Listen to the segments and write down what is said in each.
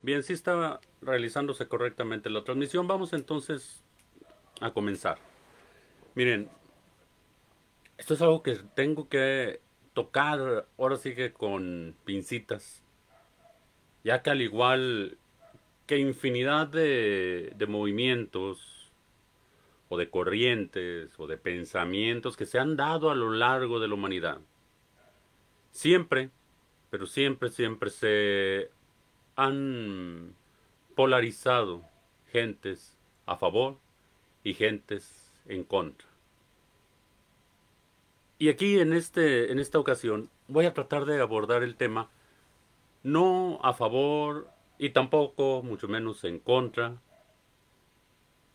Bien, sí estaba realizándose correctamente la transmisión. Vamos entonces a comenzar. Miren, esto es algo que tengo que tocar ahora sí que con pincitas, ya que al igual que infinidad de movimientos o de corrientes o de pensamientos que se han dado a lo largo de la humanidad, siempre, pero siempre se han polarizado gentes a favor y gentes en contra. Y aquí en esta ocasión voy a tratar de abordar el tema no a favor y tampoco mucho menos en contra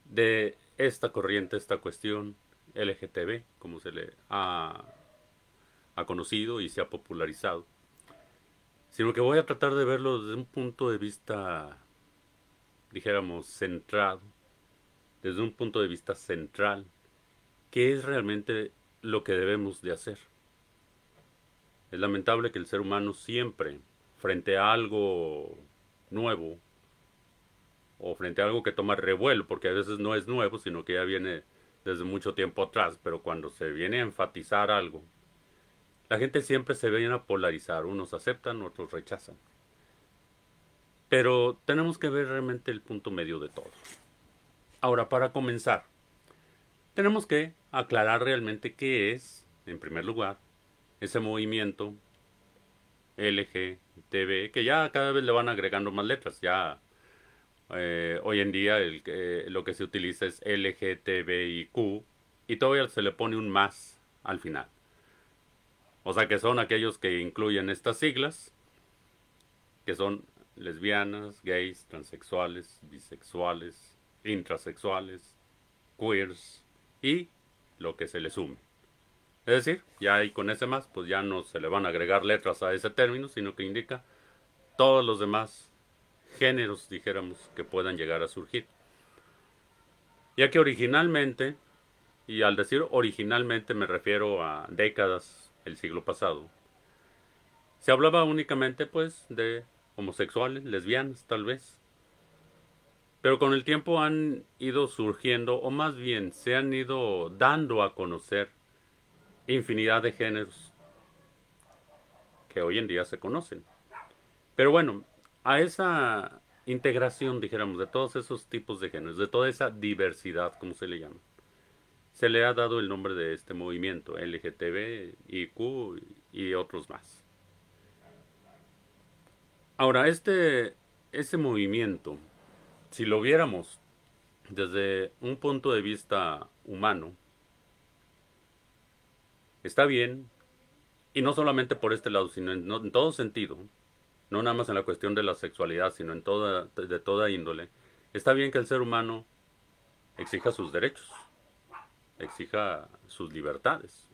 de esta corriente, esta cuestión LGTB, como ha conocido y se ha popularizado, sino que voy a tratar de verlo desde un punto de vista, dijéramos, centrado, desde un punto de vista central, que es realmente lo que debemos de hacer. Es lamentable que el ser humano siempre, frente a algo nuevo, o frente a algo que toma revuelo, porque a veces no es nuevo, sino que ya viene desde mucho tiempo atrás, pero cuando se viene a enfatizar algo, la gente siempre se viene a polarizar, unos aceptan, otros rechazan. Pero tenemos que ver realmente el punto medio de todo. Ahora, para comenzar, tenemos que aclarar realmente qué es, en primer lugar, ese movimiento LGTB, que ya cada vez le van agregando más letras. Ya hoy en día lo que se utiliza es LGTBIQ y todavía se le pone un más al final. O sea que son aquellos que incluyen estas siglas, que son lesbianas, gays, transexuales, bisexuales, intrasexuales, queers y lo que se le sume. Es decir, ya ahí con ese más, pues ya no se le van a agregar letras a ese término, sino que indica todos los demás géneros, dijéramos, que puedan llegar a surgir. Ya que originalmente, y al decir originalmente me refiero a décadas del siglo pasado, se hablaba únicamente pues de homosexuales, lesbianas tal vez. Pero con el tiempo han ido surgiendo, o más bien se han ido dando a conocer infinidad de géneros que hoy en día se conocen. Pero bueno, a esa integración, dijéramos, de todos esos tipos de géneros, de toda esa diversidad, como se le llama, se le ha dado el nombre de este movimiento, LGTB, IQ y otros más. Ahora, ese movimiento, si lo viéramos desde un punto de vista humano, está bien, y no solamente por este lado, sino en todo sentido, no nada más en la cuestión de la sexualidad, sino de toda índole, está bien que el ser humano exija sus derechos, exija sus libertades.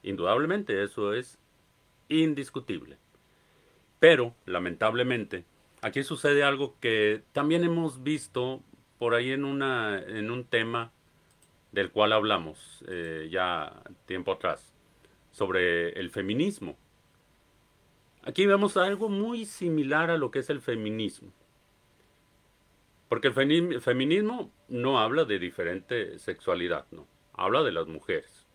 Indudablemente, eso es indiscutible. Pero, lamentablemente, aquí sucede algo que también hemos visto por ahí en un tema del cual hablamos ya tiempo atrás, sobre el feminismo. Aquí vemos algo muy similar a lo que es el feminismo. Porque el feminismo no habla de diferente sexualidad, no. Habla de las mujeres.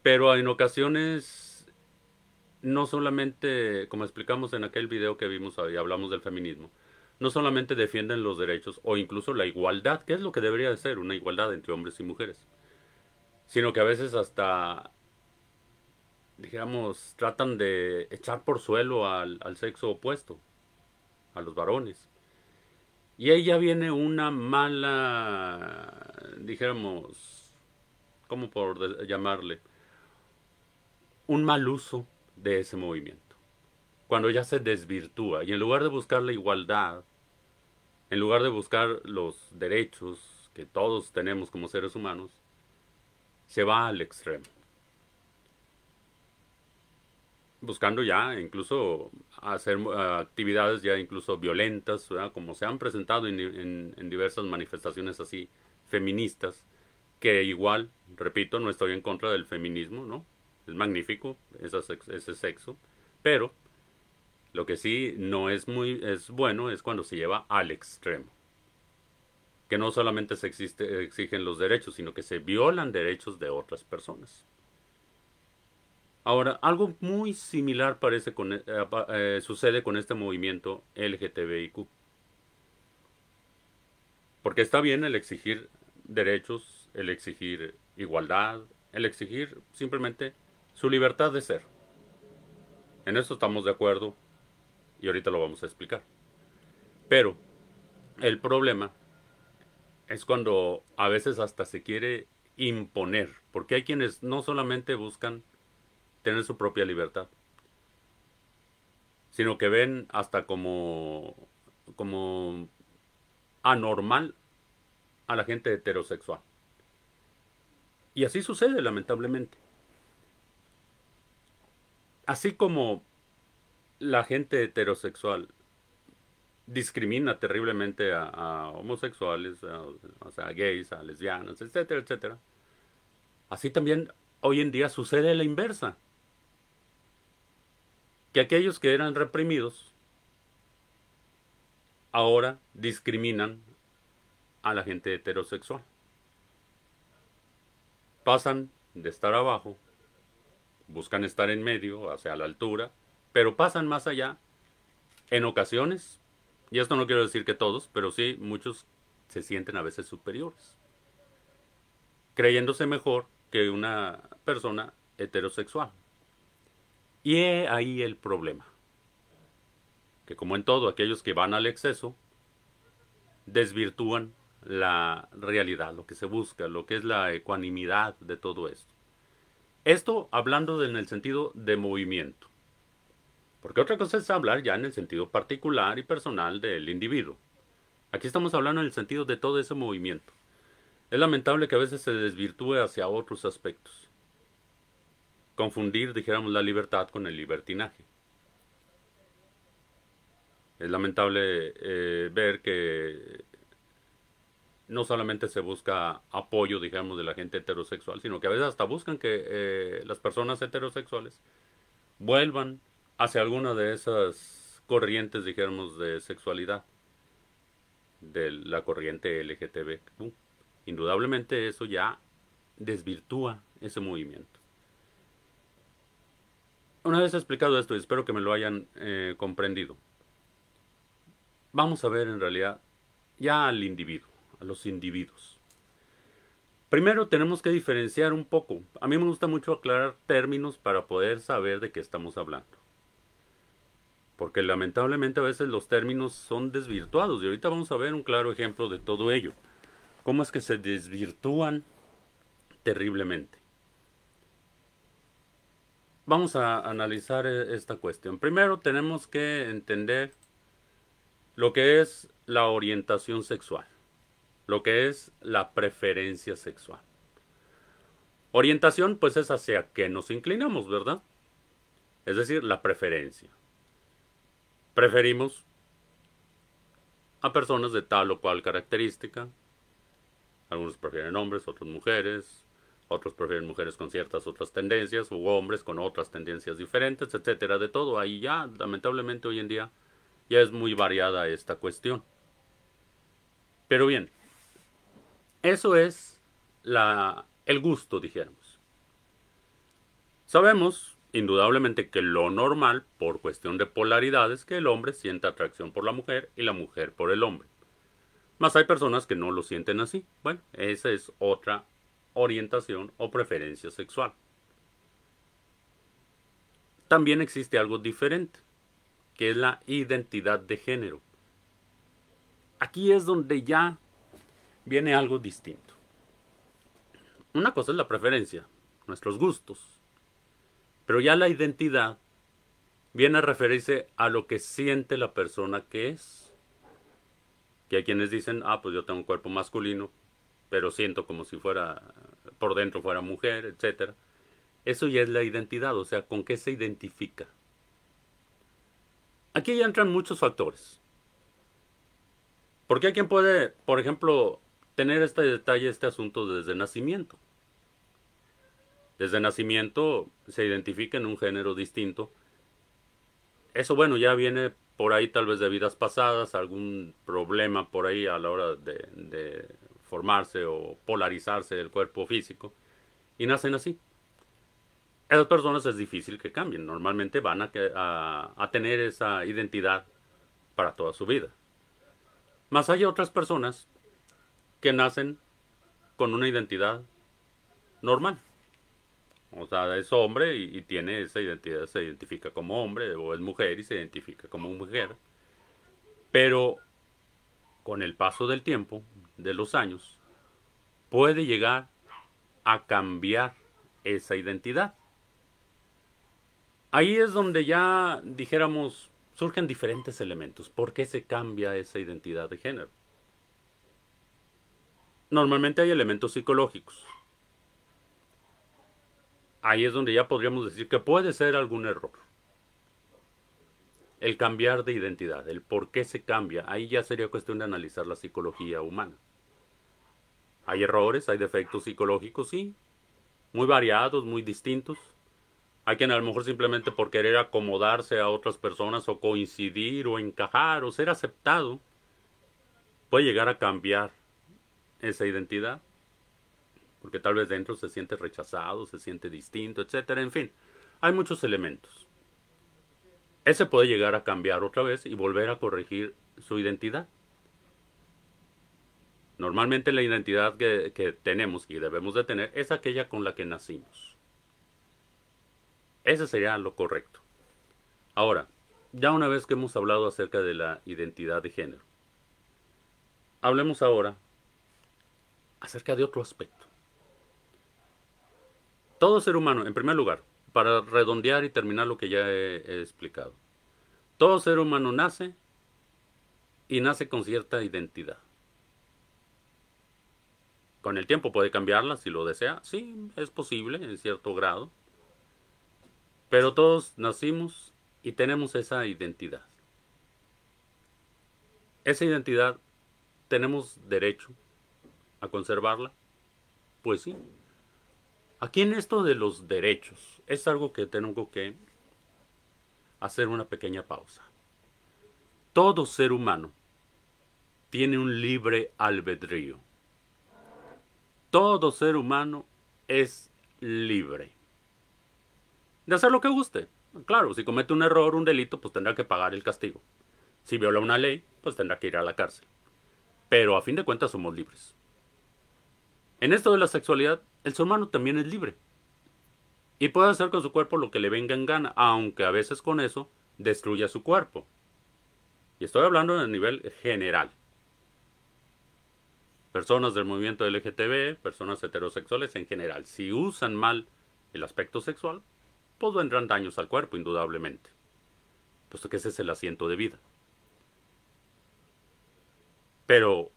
Pero en ocasiones, no solamente, como explicamos en aquel video que vimos y hablamos del feminismo, no solamente defienden los derechos o incluso la igualdad, que es lo que debería de ser, una igualdad entre hombres y mujeres, sino que a veces hasta, digamos, tratan de echar por suelo al sexo opuesto, a los varones. Y ahí ya viene una mala, dijéramos, ¿cómo por llamarle? Un mal uso de ese movimiento. Cuando ya se desvirtúa y en lugar de buscar la igualdad, en lugar de buscar los derechos que todos tenemos como seres humanos, se va al extremo. Buscando ya incluso hacer actividades ya incluso violentas, ¿verdad? Como se han presentado en diversas manifestaciones así feministas, que igual, repito, no estoy en contra del feminismo, ¿no? Es magnífico ese sexo, pero Lo que sí no es es bueno es cuando se lleva al extremo. Que no solamente exigen los derechos, sino que se violan derechos de otras personas. Ahora, algo muy similar sucede con este movimiento LGTBIQ. Porque está bien el exigir derechos, el exigir igualdad, el exigir simplemente su libertad de ser. En eso estamos de acuerdo y ahorita lo vamos a explicar. Pero el problema es cuando a veces hasta se quiere imponer, porque hay quienes no solamente buscan tener su propia libertad, sino que ven hasta como anormal a la gente heterosexual. Y así sucede, lamentablemente. Así como la gente heterosexual discrimina terriblemente a homosexuales, o sea, a gays, a lesbianas, etcétera, etcétera. Así también hoy en día sucede la inversa, que aquellos que eran reprimidos ahora discriminan a la gente heterosexual. Pasan de estar abajo, buscan estar en medio, hacia la altura, pero pasan más allá en ocasiones, y esto no quiero decir que todos, pero sí muchos se sienten a veces superiores, creyéndose mejor que una persona heterosexual. Y he ahí el problema, que como en todo, aquellos que van al exceso desvirtúan la realidad, lo que se busca, lo que es la ecuanimidad de todo esto. Esto hablando en el sentido de movimiento, porque otra cosa es hablar ya en el sentido particular y personal del individuo. Aquí estamos hablando en el sentido de todo ese movimiento. Es lamentable que a veces se desvirtúe hacia otros aspectos. Confundir, dijéramos, la libertad con el libertinaje. Es lamentable ver que no solamente se busca apoyo, digamos, de la gente heterosexual, sino que a veces hasta buscan que las personas heterosexuales vuelvan hacia alguna de esas corrientes, dijéramos, de sexualidad, de la corriente LGTB. Indudablemente eso ya desvirtúa ese movimiento. Una vez explicado esto, y espero que me lo hayan comprendido, vamos a ver en realidad ya al individuo, a los individuos. Primero tenemos que diferenciar un poco. A mí me gusta mucho aclarar términos para poder saber de qué estamos hablando. Porque lamentablemente a veces los términos son desvirtuados. Y ahorita vamos a ver un claro ejemplo de todo ello. Cómo es que se desvirtúan terriblemente. Vamos a analizar esta cuestión. Primero tenemos que entender lo que es la orientación sexual, lo que es la preferencia sexual. Orientación pues es hacia qué nos inclinamos, ¿verdad? Es decir, la preferencia. Preferimos a personas de tal o cual característica. Algunos prefieren hombres, otros mujeres, otros prefieren mujeres con ciertas otras tendencias, u hombres con otras tendencias diferentes, etcétera, de todo. Ahí ya, lamentablemente hoy en día, ya es muy variada esta cuestión. Pero bien, eso es el gusto, dijéramos. Sabemos, indudablemente, que lo normal, por cuestión de polaridades, es que el hombre sienta atracción por la mujer y la mujer por el hombre. Mas hay personas que no lo sienten así. Bueno, esa es otra orientación o preferencia sexual. También existe algo diferente, que es la identidad de género. Aquí es donde ya viene algo distinto. Una cosa es la preferencia, nuestros gustos, pero ya la identidad viene a referirse a lo que siente la persona que es. Que hay quienes dicen, pues yo tengo un cuerpo masculino, pero siento como si fuera, por dentro fuera mujer, etcétera. Eso ya es la identidad, o sea, con qué se identifica. Aquí ya entran muchos factores. Porque hay quien puede, por ejemplo, tener este detalle, este asunto desde nacimiento. Desde nacimiento se identifica en un género distinto Eso, bueno, ya viene por ahí tal vez de vidas pasadas, algún problema por ahí a la hora de formarse o polarizarse el cuerpo físico y nacen así. Esas personas es difícil que cambien, normalmente van a tener esa identidad para toda su vida. Más hay otras personas que nacen con una identidad normal. O sea, es hombre y tiene esa identidad, se identifica como hombre, o es mujer y se identifica como mujer. Pero con el paso del tiempo, de los años, puede llegar a cambiar esa identidad. Ahí es donde ya, dijéramos, surgen diferentes elementos. ¿Por qué se cambia esa identidad de género? Normalmente hay elementos psicológicos. Ahí es donde ya podríamos decir que puede ser algún error. El cambiar de identidad, el por qué se cambia, ahí ya sería cuestión de analizar la psicología humana. Hay errores, hay defectos psicológicos, sí, muy variados, muy distintos. Hay quien a lo mejor simplemente por querer acomodarse a otras personas o coincidir o encajar o ser aceptado, puede llegar a cambiar esa identidad, porque tal vez dentro se siente rechazado, se siente distinto, etcétera. En fin, hay muchos elementos. Ese puede llegar a cambiar otra vez y volver a corregir su identidad. Normalmente la identidad que tenemos y debemos de tener es aquella con la que nacimos. Ese sería lo correcto. Ahora, ya una vez que hemos hablado acerca de la identidad de género, hablemos ahora acerca de otro aspecto. Todo ser humano, en primer lugar, para redondear y terminar lo que ya he explicado, todo ser humano nace y nace con cierta identidad. Con el tiempo puede cambiarla si lo desea. Sí, es posible en cierto grado. Pero todos nacimos y tenemos esa identidad. Esa identidad, ¿tenemos derecho a conservarla? Pues sí. Aquí en esto de los derechos, es algo que tengo que hacer una pequeña pausa. Todo ser humano tiene un libre albedrío. Todo ser humano es libre de hacer lo que guste. Claro, si comete un error, un delito, pues tendrá que pagar el castigo. Si viola una ley, pues tendrá que ir a la cárcel. Pero a fin de cuentas somos libres. En esto de la sexualidad, el ser humano también es libre. Y puede hacer con su cuerpo lo que le venga en gana, aunque a veces con eso destruya su cuerpo. Y estoy hablando a nivel general. Personas del movimiento LGTB, personas heterosexuales en general, si usan mal el aspecto sexual, pues vendrán daños al cuerpo, indudablemente. Puesto que ese es el asiento de vida. Pero,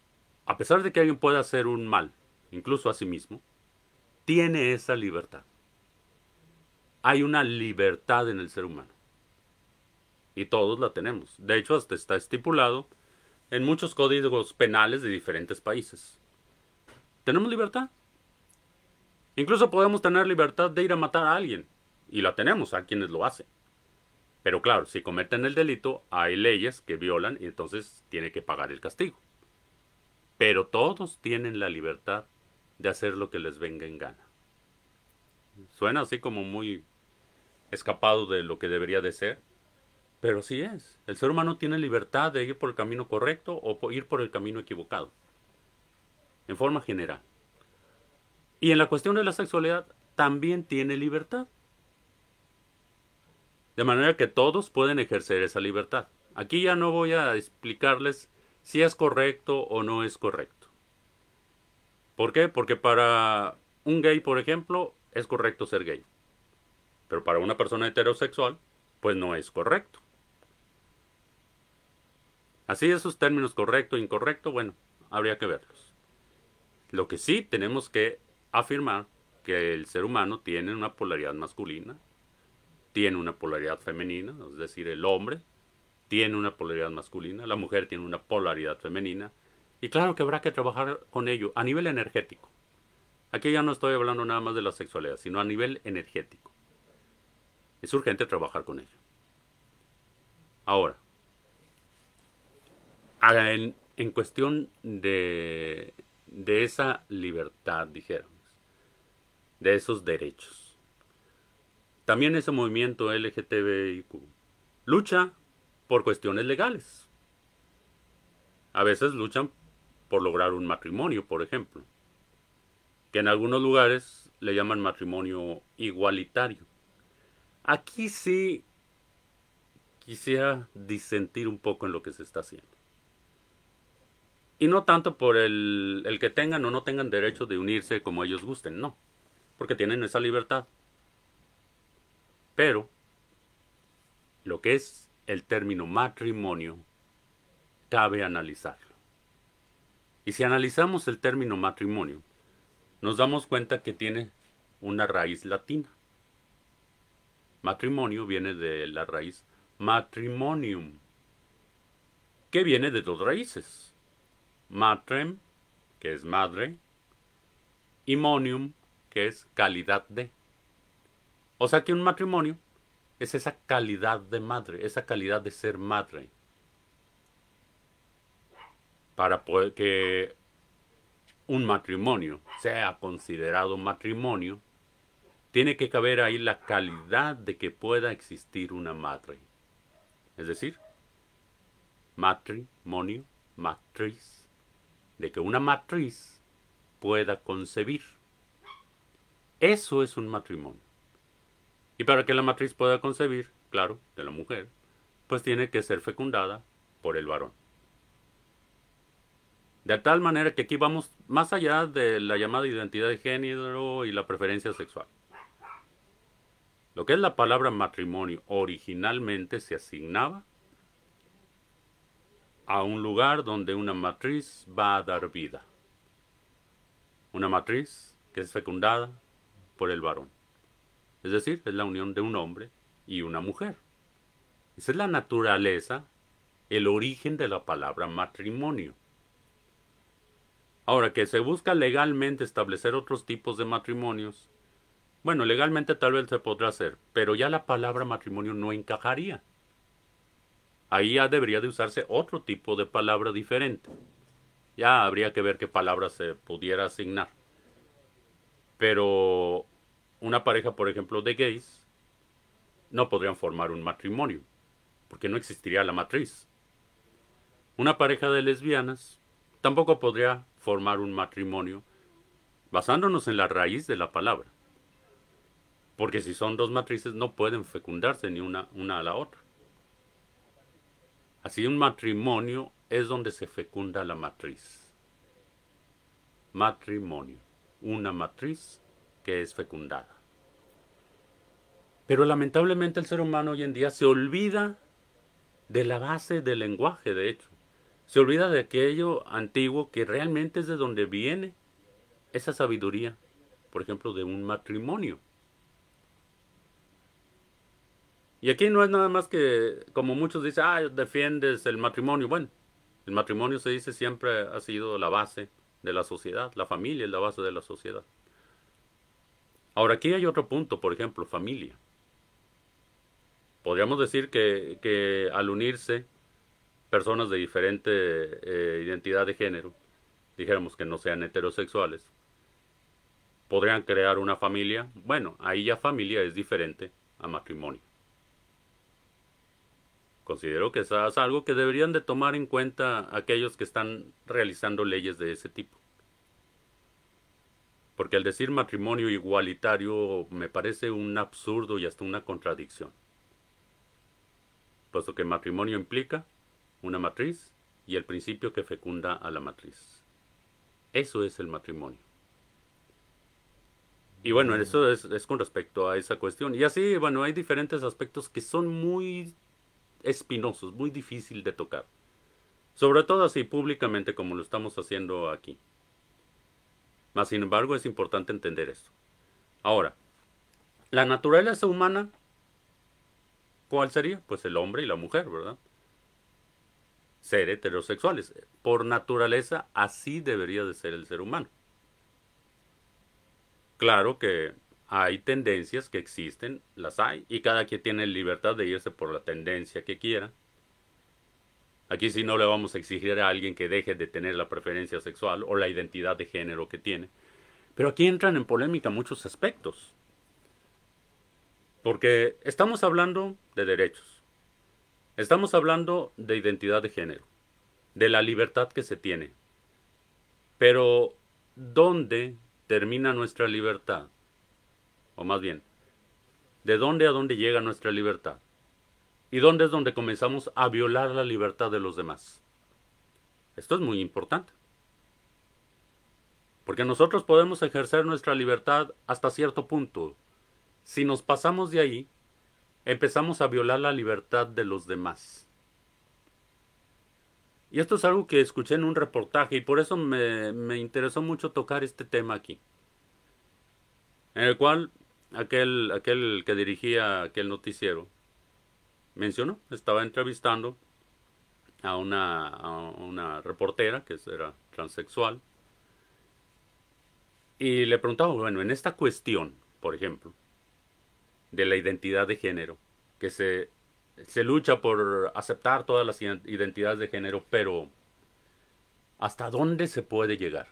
a pesar de que alguien pueda hacer un mal, incluso a sí mismo, tiene esa libertad. Hay una libertad en el ser humano. Y todos la tenemos. De hecho, hasta está estipulado en muchos códigos penales de diferentes países. Tenemos libertad. Incluso podemos tener libertad de ir a matar a alguien. Y la tenemos a quienes lo hacen. Pero claro, si cometen el delito, hay leyes que violan y entonces tiene que pagar el castigo. Pero todos tienen la libertad de hacer lo que les venga en gana. Suena así como muy escapado de lo que debería de ser, pero sí es. El ser humano tiene libertad de ir por el camino correcto o ir por el camino equivocado, en forma general. Y en la cuestión de la sexualidad también tiene libertad. De manera que todos pueden ejercer esa libertad. Aquí ya no voy a explicarles si es correcto o no es correcto. ¿Por qué? Porque para un gay, por ejemplo, es correcto ser gay. Pero para una persona heterosexual, pues no es correcto. Así esos términos correcto e incorrecto, bueno, habría que verlos. Lo que sí tenemos que afirmar que el ser humano tiene una polaridad masculina, tiene una polaridad femenina, es decir, el hombre tiene una polaridad masculina, la mujer tiene una polaridad femenina, y claro que habrá que trabajar con ello a nivel energético. Aquí ya no estoy hablando nada más de la sexualidad, sino a nivel energético. Es urgente trabajar con ello. Ahora, en cuestión de esa libertad, dijéramos, de esos derechos. También ese movimiento LGTBIQ lucha por cuestiones legales. A veces luchan por lograr un matrimonio, por ejemplo, que en algunos lugares le llaman matrimonio igualitario. Aquí sí quisiera disentir un poco en lo que se está haciendo. Y no tanto por el que tengan o no tengan derecho de unirse como ellos gusten, no, porque tienen esa libertad. Pero lo que es el término matrimonio, cabe analizarlo. Y si analizamos el término matrimonio, nos damos cuenta que tiene una raíz latina. Matrimonio viene de la raíz matrimonium, que viene de dos raíces. Matrem, que es madre, y monium, que es calidad de. O sea que un matrimonio es esa calidad de madre, esa calidad de ser madre. Para poder que un matrimonio sea considerado matrimonio, tiene que caber ahí la calidad de que pueda existir una madre. Es decir, matrimonio, matriz, de que una matriz pueda concebir. Eso es un matrimonio. Y para que la matriz pueda concebir, claro, de la mujer, pues tiene que ser fecundada por el varón. De tal manera que aquí vamos más allá de la llamada identidad de género y la preferencia sexual. Lo que es la palabra matrimonio originalmente se asignaba a un lugar donde una matriz va a dar vida. Una matriz que es fecundada por el varón. Es decir, es la unión de un hombre y una mujer. Esa es la naturaleza, el origen de la palabra matrimonio. Ahora, que se busca legalmente establecer otros tipos de matrimonios, bueno, legalmente tal vez se podrá hacer, pero ya la palabra matrimonio no encajaría. Ahí ya debería de usarse otro tipo de palabra diferente. Ya habría que ver qué palabra se pudiera asignar. Pero una pareja, por ejemplo, de gays, no podrían formar un matrimonio, porque no existiría la matriz. Una pareja de lesbianas tampoco podría formar un matrimonio basándonos en la raíz de la palabra. Porque si son dos matrices no pueden fecundarse ni una a la otra. Así un matrimonio es donde se fecunda la matriz. Matrimonio. Una matriz que es fecundada. Pero lamentablemente el ser humano hoy en día se olvida de la base del lenguaje, de hecho. Se olvida de aquello antiguo que realmente es de donde viene esa sabiduría, por ejemplo, de un matrimonio. Y aquí no es nada más que, como muchos dicen, defiendes el matrimonio. Bueno, el matrimonio se dice siempre ha sido la base de la sociedad, la familia es la base de la sociedad. Ahora aquí hay otro punto, por ejemplo, familia. Podríamos decir que al unirse personas de diferente identidad de género, dijéramos que no sean heterosexuales, podrían crear una familia. Bueno, ahí ya familia es diferente a matrimonio. Considero que eso es algo que deberían de tomar en cuenta aquellos que están realizando leyes de ese tipo. Porque al decir matrimonio igualitario me parece un absurdo y hasta una contradicción. Puesto que matrimonio implica una matriz y el principio que fecunda a la matriz. Eso es el matrimonio. Y bueno, eso es con respecto a esa cuestión. Y así, bueno, hay diferentes aspectos que son muy espinosos, muy difícil de tocar. Sobre todo así públicamente como lo estamos haciendo aquí. Mas, sin embargo, es importante entender esto. Ahora, la naturaleza humana, ¿cuál sería? Pues el hombre y la mujer, ¿verdad? Ser heterosexuales. Por naturaleza, así debería de ser el ser humano. Claro que hay tendencias que existen, las hay, y cada quien tiene libertad de irse por la tendencia que quiera. Aquí sí no le vamos a exigir a alguien que deje de tener la preferencia sexual o la identidad de género que tiene. Pero aquí entran en polémica muchos aspectos. Porque estamos hablando de derechos. Estamos hablando de identidad de género. De la libertad que se tiene. Pero, ¿dónde termina nuestra libertad? O más bien, ¿de dónde a dónde llega nuestra libertad? ¿Y dónde es donde comenzamos a violar la libertad de los demás? Esto es muy importante. Porque nosotros podemos ejercer nuestra libertad hasta cierto punto. Si nos pasamos de ahí, empezamos a violar la libertad de los demás. Y esto es algo que escuché en un reportaje y por eso me interesó mucho tocar este tema aquí. En el cual aquel que dirigía aquel noticiero mencionó, estaba entrevistando a una reportera que era transexual y le preguntaba, bueno, en esta cuestión, por ejemplo, de la identidad de género, que se lucha por aceptar todas las identidades de género, pero ¿hasta dónde se puede llegar?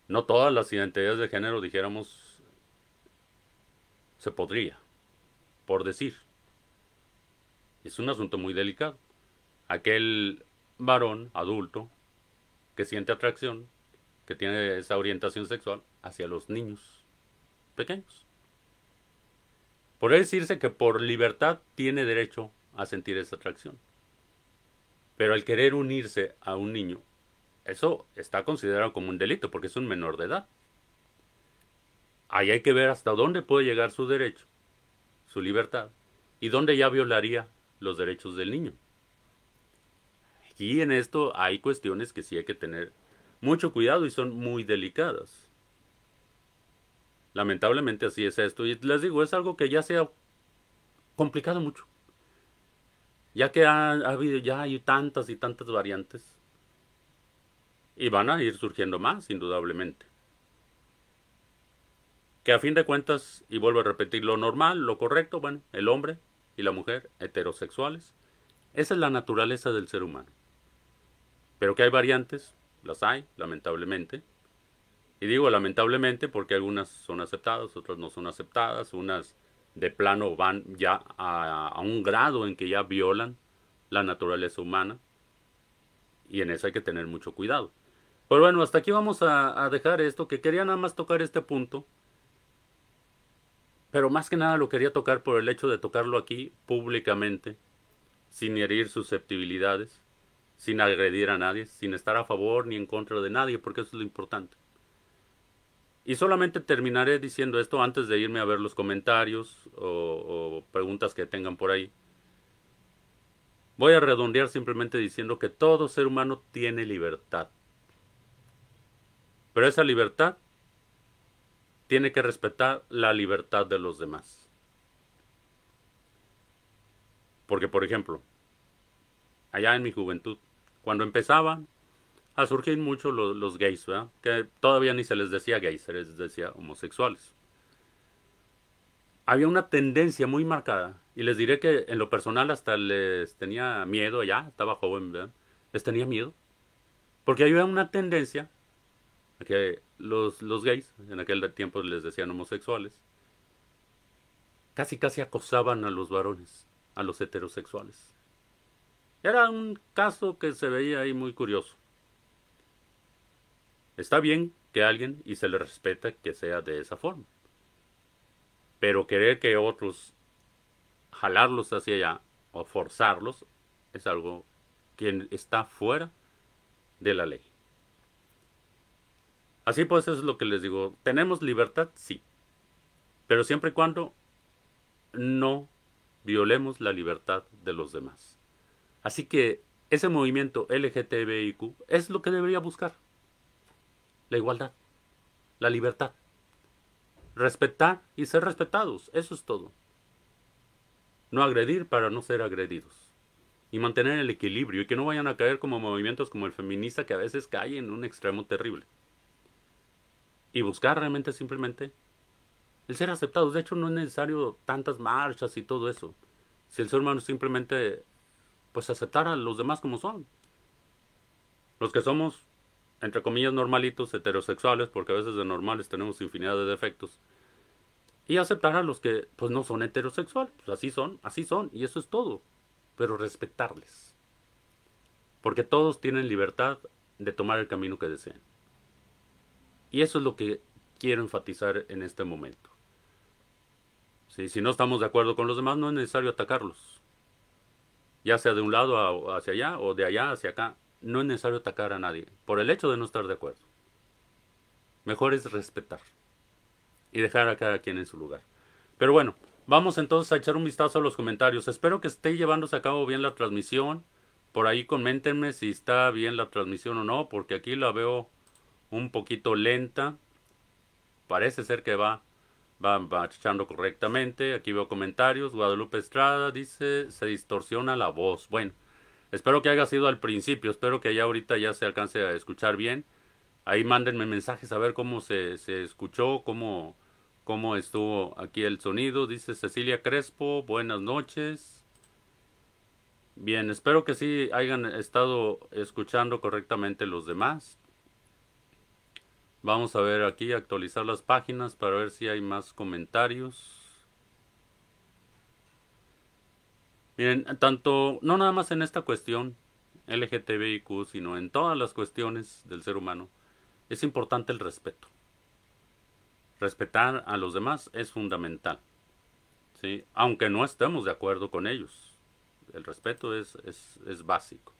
No todas las identidades de género, dijéramos, se podría, por decir. Es un asunto muy delicado. Aquel varón adulto que siente atracción, que tiene esa orientación sexual hacia los niños pequeños. Podría decirse que por libertad tiene derecho a sentir esa atracción. Pero al querer unirse a un niño, eso está considerado como un delito porque es un menor de edad. Ahí hay que ver hasta dónde puede llegar su derecho, su libertad, y dónde ya violaría los derechos del niño. Y en esto hay cuestiones que sí hay que tener mucho cuidado y son muy delicadas. Lamentablemente así es esto. Y les digo, es algo que ya se ha complicado mucho. Ya que ha habido, ya hay tantas y tantas variantes. Y van a ir surgiendo más, indudablemente. Que a fin de cuentas, y vuelvo a repetir, lo normal, lo correcto, bueno, el hombre y la mujer heterosexuales. Esa es la naturaleza del ser humano. Pero que hay variantes, las hay, lamentablemente. Y digo lamentablemente porque algunas son aceptadas, otras no son aceptadas, unas de plano van ya a un grado en que ya violan la naturaleza humana y en eso hay que tener mucho cuidado. Pero bueno, hasta aquí vamos a dejar esto, que quería nada más tocar este punto, pero más que nada lo quería tocar por el hecho de tocarlo aquí públicamente, sin herir susceptibilidades, sin agredir a nadie, sin estar a favor ni en contra de nadie, porque eso es lo importante. Y solamente terminaré diciendo esto antes de irme a ver los comentarios o preguntas que tengan por ahí. Voy a redondear simplemente diciendo que todo ser humano tiene libertad. Pero esa libertad tiene que respetar la libertad de los demás. Porque, por ejemplo, allá en mi juventud, cuando empezaban a surgir mucho los gays, ¿verdad? Que todavía ni se les decía gays, se les decía homosexuales. Había una tendencia muy marcada, y les diré que en lo personal hasta les tenía miedo, ya estaba joven, ¿verdad? Les tenía miedo, porque había una tendencia a que los gays, en aquel tiempo les decían homosexuales, casi casi acosaban a los varones, a los heterosexuales. Era un caso que se veía ahí muy curioso. Está bien que alguien, y se le respeta que sea de esa forma, pero querer que otros jalarlos hacia allá o forzarlos es algo que está fuera de la ley. Así pues, eso es lo que les digo. ¿Tenemos libertad? Sí. Pero siempre y cuando no violemos la libertad de los demás. Así que ese movimiento LGTBIQ es lo que debería buscar. La igualdad, la libertad. Respetar y ser respetados. Eso es todo. No agredir para no ser agredidos. Y mantener el equilibrio y que no vayan a caer como movimientos como el feminista que a veces cae en un extremo terrible. Y buscar realmente simplemente el ser aceptados. De hecho, no es necesario tantas marchas y todo eso. Si el ser humano simplemente pues aceptar a los demás como son. Los que somos, entre comillas, normalitos, heterosexuales, porque a veces de normales tenemos infinidad de defectos. Y aceptar a los que pues no son heterosexuales. Pues así son, y eso es todo. Pero respetarles. Porque todos tienen libertad de tomar el camino que deseen. Y eso es lo que quiero enfatizar en este momento. ¿Sí? Si no estamos de acuerdo con los demás, no es necesario atacarlos. Ya sea de un lado hacia allá o de allá hacia acá. No es necesario atacar a nadie por el hecho de no estar de acuerdo. Mejor es respetar y dejar a cada quien en su lugar. Pero bueno, vamos entonces a echar un vistazo a los comentarios. Espero que esté llevándose a cabo bien la transmisión. Por ahí coméntenme si está bien la transmisión o no, porque aquí la veo un poquito lenta. Parece ser que va echando correctamente. Aquí veo comentarios. Guadalupe Estrada dice, se distorsiona la voz. Bueno, espero que haya sido al principio. Espero que ya ahorita ya se alcance a escuchar bien. Ahí mándenme mensajes a ver cómo se escuchó, cómo estuvo aquí el sonido. Dice Cecilia Crespo, buenas noches. Bien, espero que sí hayan estado escuchando correctamente los demás. Vamos a ver aquí, actualizar las páginas para ver si hay más comentarios. Miren, tanto, no nada más en esta cuestión LGTBIQ, sino en todas las cuestiones del ser humano, es importante el respeto. Respetar a los demás es fundamental, ¿sí? Aunque no estemos de acuerdo con ellos. El respeto es básico.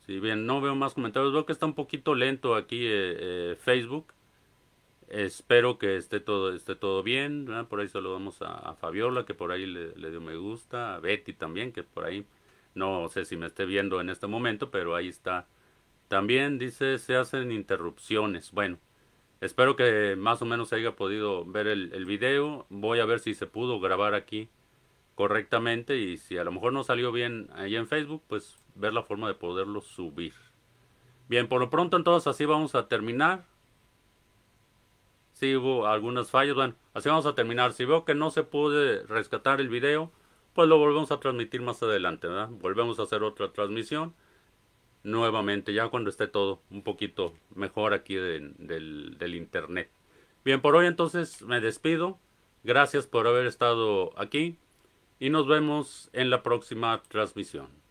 Si bien no veo más comentarios, veo que está un poquito lento aquí Facebook. Espero que esté todo bien, ¿verdad? Por ahí saludamos a Fabiola, que por ahí le dio me gusta, a Betty también, que por ahí no sé si me esté viendo en este momento, pero ahí está. También dice, se hacen interrupciones. Bueno, espero que más o menos se haya podido ver el video. Voy a ver si se pudo grabar aquí correctamente y si a lo mejor no salió bien ahí en Facebook, pues ver la forma de poderlo subir. Bien, por lo pronto entonces así vamos a terminar. Si hubo algunas fallas, bueno, así vamos a terminar. Si veo que no se puede rescatar el video, pues lo volvemos a transmitir más adelante, ¿verdad? Volvemos a hacer otra transmisión nuevamente, ya cuando esté todo un poquito mejor aquí del internet. Bien, por hoy entonces me despido. Gracias por haber estado aquí y nos vemos en la próxima transmisión.